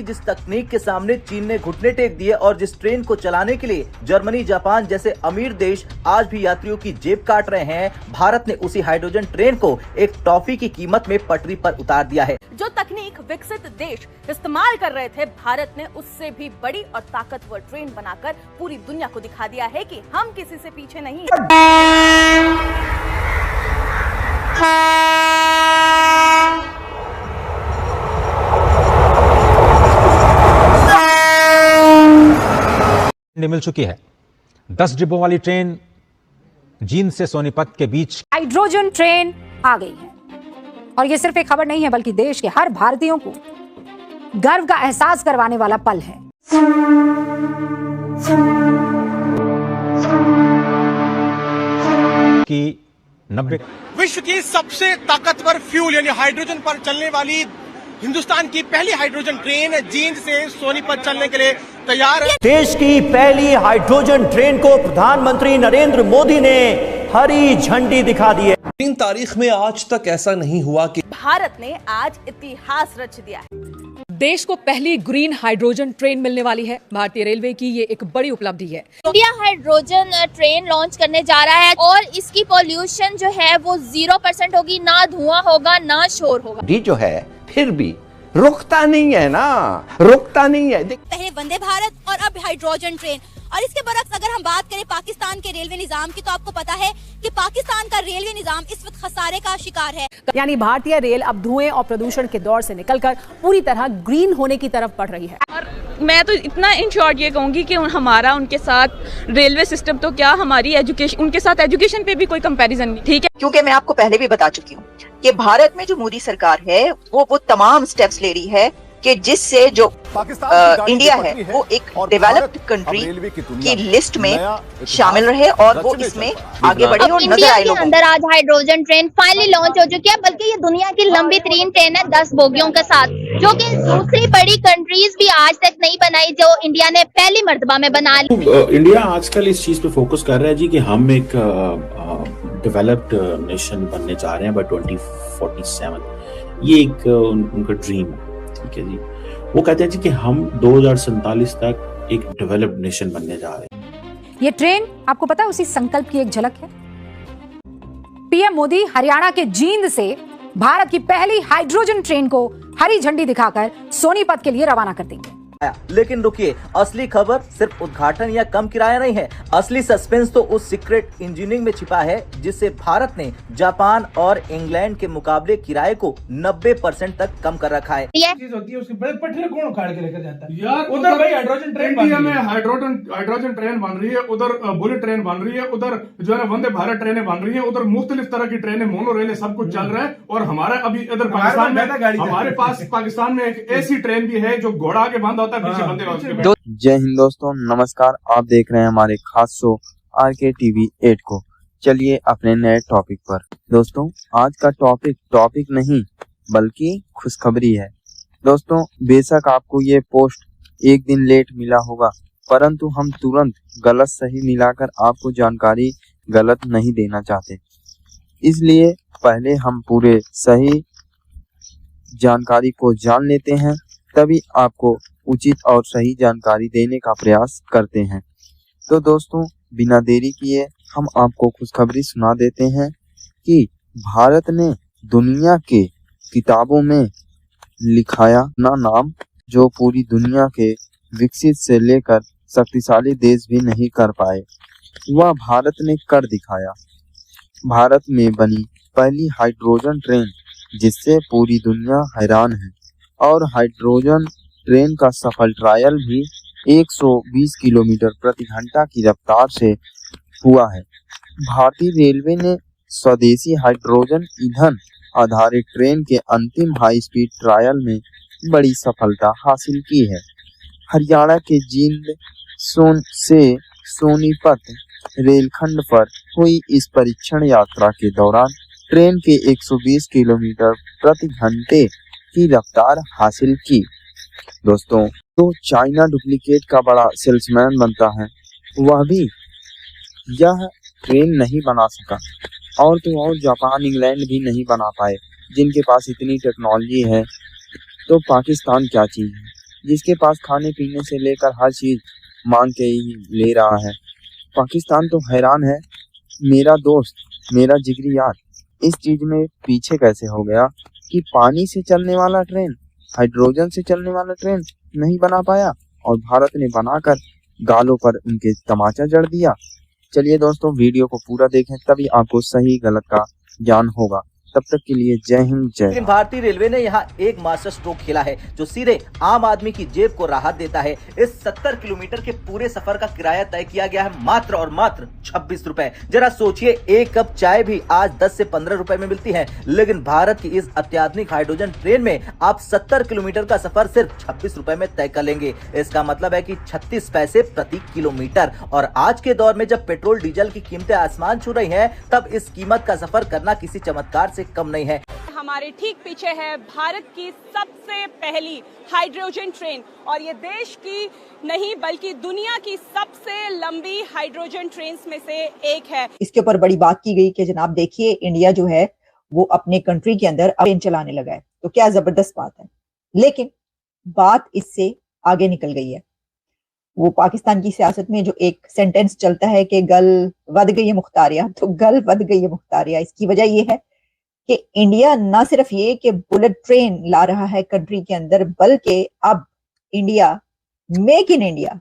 जिस तकनीक के सामने चीन ने घुटने टेक दिए और जिस ट्रेन को चलाने के लिए जर्मनी, जापान जैसे अमीर देश आज भी यात्रियों की जेब काट रहे हैं, भारत ने उसी हाइड्रोजन ट्रेन को एक टॉफी की कीमत में पटरी पर उतार दिया है। जो तकनीक विकसित देश इस्तेमाल कर रहे थे, भारत ने उससे भी बड़ी और ताकतवर ट्रेन बनाकर पूरी दुनिया को दिखा दिया है कि हम किसी से पीछे नहीं हैं। मिल चुकी है 10 डिब्बों वाली ट्रेन जींद से सोनीपत के बीच। हाइड्रोजन ट्रेन आ गई है और ये सिर्फ एक खबर नहीं है बल्कि देश के हर भारतीयों को गर्व का एहसास करवाने वाला पल है। कि 90 विश्व की सबसे ताकतवर फ्यूल यानी हाइड्रोजन पर चलने वाली हिंदुस्तान की पहली हाइड्रोजन ट्रेन जींद से सोनीपत चलने के लिए तैयार है। देश की पहली हाइड्रोजन ट्रेन को प्रधानमंत्री नरेंद्र मोदी ने हरी झंडी दिखा दी है। 3 तारीख में आज तक ऐसा नहीं हुआ कि भारत ने आज इतिहास रच दिया है। देश को पहली ग्रीन हाइड्रोजन ट्रेन मिलने वाली है। भारतीय रेलवे की ये एक बड़ी उपलब्धि है। इंडिया हाइड्रोजन ट्रेन लॉन्च करने जा रहा है और इसकी पॉल्यूशन जो है वो 0% होगी, ना धुआं होगा ना शोर होगा। ये जो है फिर भी रुकता नहीं है ना, रुकता नहीं है। पहले वंदे भारत और अब हाइड्रोजन ट्रेन। और इसके बरक्स अगर हम बात करें पाकिस्तान के रेलवे निजाम की, तो आपको पता है कि पाकिस्तान का रेलवे निजाम इस वक्त खसारे का शिकार है। यानी भारतीय रेल अब धुएं और प्रदूषण के दौर से निकलकर पूरी तरह ग्रीन होने की तरफ बढ़ रही है। और मैं तो इतना इन शॉर्ट ये कहूंगी कि हमारा उनके साथ रेलवे सिस्टम तो क्या, हमारी एजुकेशन, उनके साथ एजुकेशन पे भी कोई कंपैरिजन नहीं। ठीक है, क्योंकि मैं आपको पहले भी बता चुकी हूँ कि भारत में जो मोदी सरकार है वो तमाम स्टेप्स ले रही है कि जिससे जो इंडिया है वो एक डेवलप्ड कंट्री की लिस्ट में शामिल रहे और वो इसमें आगे बढ़े। और इंडिया के अंदर आज हाइड्रोजन ट्रेन फाइनली लॉन्च हो चुकी है, बल्कि ये दुनिया की लंबी तरीन ट्रेन है 10 बोगियों के साथ, जो कि दूसरी बड़ी कंट्रीज भी आज तक नहीं बनाई, जो इंडिया ने पहली मर्तबा में बना ली। इंडिया आजकल इस चीज पे फोकस कर रहा है जी कि हम एक डेवलप्ड नेशन बनने जा रहे हैं बाय 2047। ये एक उनका ड्रीम है। ठीक है जी, वो कहते हैं जी कि हम 2047 तक एक डेवलप्ड नेशन बनने जा रहे हैं। ये ट्रेन आपको पता है उसी संकल्प की एक झलक है। पीएम मोदी हरियाणा के जींद से भारत की पहली हाइड्रोजन ट्रेन को हरी झंडी दिखाकर सोनीपत के लिए रवाना कर देंगे। लेकिन रुकिए, असली खबर सिर्फ उद्घाटन या कम किराया नहीं है। असली सस्पेंस तो उस सीक्रेट इंजीनियरिंग में छिपा है जिससे भारत ने जापान और इंग्लैंड के मुकाबले किराए को 90% तक कम कर रखा है। चीज होती है उसकी पटरी कौन उखाड़ के लेकर जाता है यार? उधर भाई हाइड्रोजन ट्रेन, इंडिया में हाइड्रोजन ट्रेन बन रही है, उधर बुलेट ट्रेन बन रही है, उधर जो है वंदे भारत ट्रेनें बन रही है, उधर मुख्तलिफ तरह की ट्रेनें, मोनो रेल सब कुछ चल रहा है। और हमारा अभी इधर पाकिस्तान में, हमारे पास पाकिस्तान में एक ऐसी ट्रेन भी है जो घोड़ा के बांधा होता है। जय हिंद दोस्तों, नमस्कार। आप देख रहे हैं हमारे खास शो RK TV 8 को। चलिए अपने नए टॉपिक पर। दोस्तों आज का टॉपिक नहीं बल्कि खुशखबरी है। दोस्तों बेशक आपको ये पोस्ट एक दिन लेट मिला होगा, परंतु हम तुरंत गलत सही मिलाकर आपको जानकारी गलत नहीं देना चाहते, इसलिए पहले हम पूरे सही जानकारी को जान लेते हैं, तभी आपको उचित और सही जानकारी देने का प्रयास करते हैं। तो दोस्तों बिना देरी किए हम आपको खुशखबरी सुना देते हैं कि भारत ने दुनिया के किताबों में लिखाया ना नाम जो पूरी दुनिया के विकसित से लेकर शक्तिशाली देश भी नहीं कर पाए, वह भारत ने कर दिखाया। भारत में बनी पहली हाइड्रोजन ट्रेन जिससे पूरी दुनिया हैरान है, और हाइड्रोजन ट्रेन का सफल ट्रायल भी 120 किलोमीटर प्रति घंटा की रफ्तार से हुआ है। भारतीय रेलवे ने स्वदेशी हाइड्रोजन ईंधन आधारित ट्रेन के अंतिम हाई स्पीड ट्रायल में बड़ी सफलता हासिल की है। हरियाणा के जींद से सोनीपत रेलखंड पर हुई इस परीक्षण यात्रा के दौरान ट्रेन के 120 किलोमीटर प्रति घंटे की रफ्तार हासिल की। दोस्तों तो चाइना डुप्लीकेट का बड़ा सेल्समैन बनता है, वह भी यह ट्रेन नहीं बना सका, और तो और जापान इंग्लैंड भी नहीं बना पाए जिनके पास इतनी टेक्नोलॉजी है, तो पाकिस्तान क्या चीज है। जिसके पास खाने पीने से लेकर हर चीज मांग के ही ले रहा है। पाकिस्तान तो हैरान है, मेरा दोस्त, मेरा जिगरी यार इस चीज में पीछे कैसे हो गया कि पानी से चलने वाला ट्रेन, हाइड्रोजन से चलने वाला ट्रेन नहीं बना पाया और भारत ने बनाकर गालों पर उनके तमाचा जड़ दिया। चलिए दोस्तों, वीडियो को पूरा देखें, तभी आपको सही गलत का ज्ञान होगा। तब तक के लिए जय हिंद, जय। लेकिन भारतीय रेलवे ने यहाँ एक मास्टर स्ट्रोक खेला है जो सीधे आम आदमी की जेब को राहत देता है। इस 70 किलोमीटर के पूरे सफर का किराया तय किया गया है मात्र और मात्र 26 रुपए। जरा सोचिए, एक कप चाय भी आज 10 से 15 रुपए में मिलती है, लेकिन भारत की इस अत्याधुनिक हाइड्रोजन ट्रेन में आप 70 किलोमीटर का सफर सिर्फ 26 रुपए में तय कर लेंगे। इसका मतलब है कि 36 पैसे प्रति किलोमीटर। और आज के दौर में जब पेट्रोल डीजल की कीमतें आसमान छू रही है, तब इस कीमत का सफर करना किसी चमत्कार से कम नहीं है। हमारे ठीक पीछे है भारत की सबसे पहली हाइड्रोजन ट्रेन, और ये देश की नहीं बल्कि दुनिया की सबसे लंबी हाइड्रोजन ट्रेन में से एक है। इसके ऊपर बड़ी बात की गई कि जनाब देखिए, इंडिया जो है वो अपने कंट्री के अंदर ट्रेन चलाने लगा है, तो क्या जबरदस्त बात है। लेकिन बात इससे आगे निकल गई है। वो पाकिस्तान की सियासत में जो एक सेंटेंस चलता है कि गल वध गई है मुख्तारिया, तो गल वध गई है मुख्तारिया। इसकी वजह ये है कि इंडिया न सिर्फ ये कि बुलेट ट्रेन ला रहा है कंट्री के अंदर, बल्कि अब India make in India,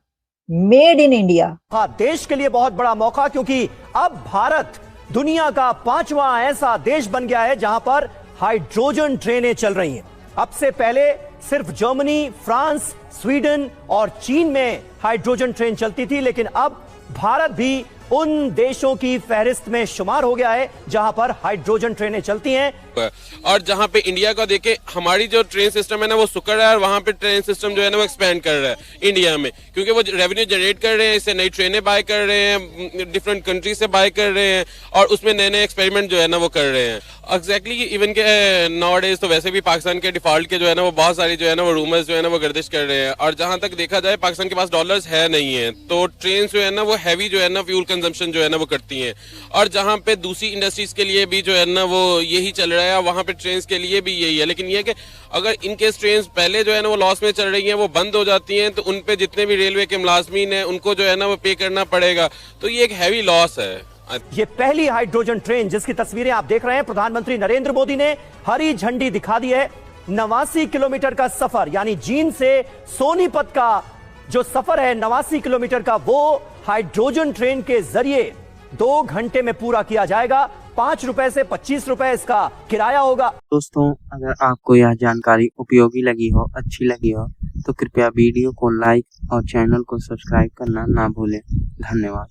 made in India. हाँ, देश के लिए बहुत बड़ा मौका, क्योंकि अब भारत दुनिया का 5वां ऐसा देश बन गया है जहां पर हाइड्रोजन ट्रेनें चल रही हैं। अब से पहले सिर्फ जर्मनी, फ्रांस, स्वीडन और चीन में हाइड्रोजन ट्रेन चलती थी, लेकिन अब भारत भी उन देशों की फहरिस्त में शुमार हो गया है जहां पर हाइड्रोजन ट्रेनें चलती हैं। और जहां पे इंडिया का देखे, हमारी जो ट्रेन सिस्टम है ना वो सुकर है, और वहां पे ट्रेन सिस्टम जो है ना वो एक्सपेंड कर रहा है इंडिया में, क्योंकि वो रेवेन्यू जनरेट कर रहे हैं, इससे नई ट्रेनें बाय कर रहे हैं, डिफरेंट कंट्री से बाय कर रहे हैं, और उसमें नए नए एक्सपेरिमेंट जो है ना वो कर रहे हैं। एग्जैक्टली इवन के नाउअडेज तो वैसे भी पाकिस्तान के डिफॉल्ट के जो है ना वो बहुत सारी जो है ना वो रूमर्स जो है ना वो गर्दिश कर रहे हैं, और जहां तक देखा जाए पाकिस्तान के पास डॉलर्स है नहीं है, तो ट्रेन जो है ना वो हैवी जो है ना फ्यूल कंजम्पशन जो है ना वो करती हैं। और जहां पे दूसरी इंडस्ट्रीज के लिए भी जो है ना वो यही चल रहा है, वहां पे ट्रेन के लिए भी यही है। लेकिन ये कि अगर इनकेस ट्रेन पहले जो है ना वो लॉस में चल रही हैं, वो बंद हो जाती हैं, तो उन पे जितने भी रेलवे के मुलाजमीन हैं उनको जो है ना वो पे करना पड़ेगा, तो ये एक हैवी लॉस है। ये पहली हाइड्रोजन ट्रेन जिसकी तस्वीरें आप देख रहे हैं, प्रधानमंत्री नरेंद्र मोदी ने हरी झंडी दिखा दी है। 89 किलोमीटर का सफर, यानी जींद से सोनीपत का जो सफर है 89 किलोमीटर का, वो हाइड्रोजन ट्रेन के जरिए 2 घंटे में पूरा किया जाएगा। 5 रुपए से 25 रुपए इसका किराया होगा। दोस्तों, अगर आपको यह जानकारी उपयोगी लगी हो, अच्छी लगी हो, तो कृपया वीडियो को लाइक और चैनल को सब्सक्राइब करना ना भूलें। धन्यवाद।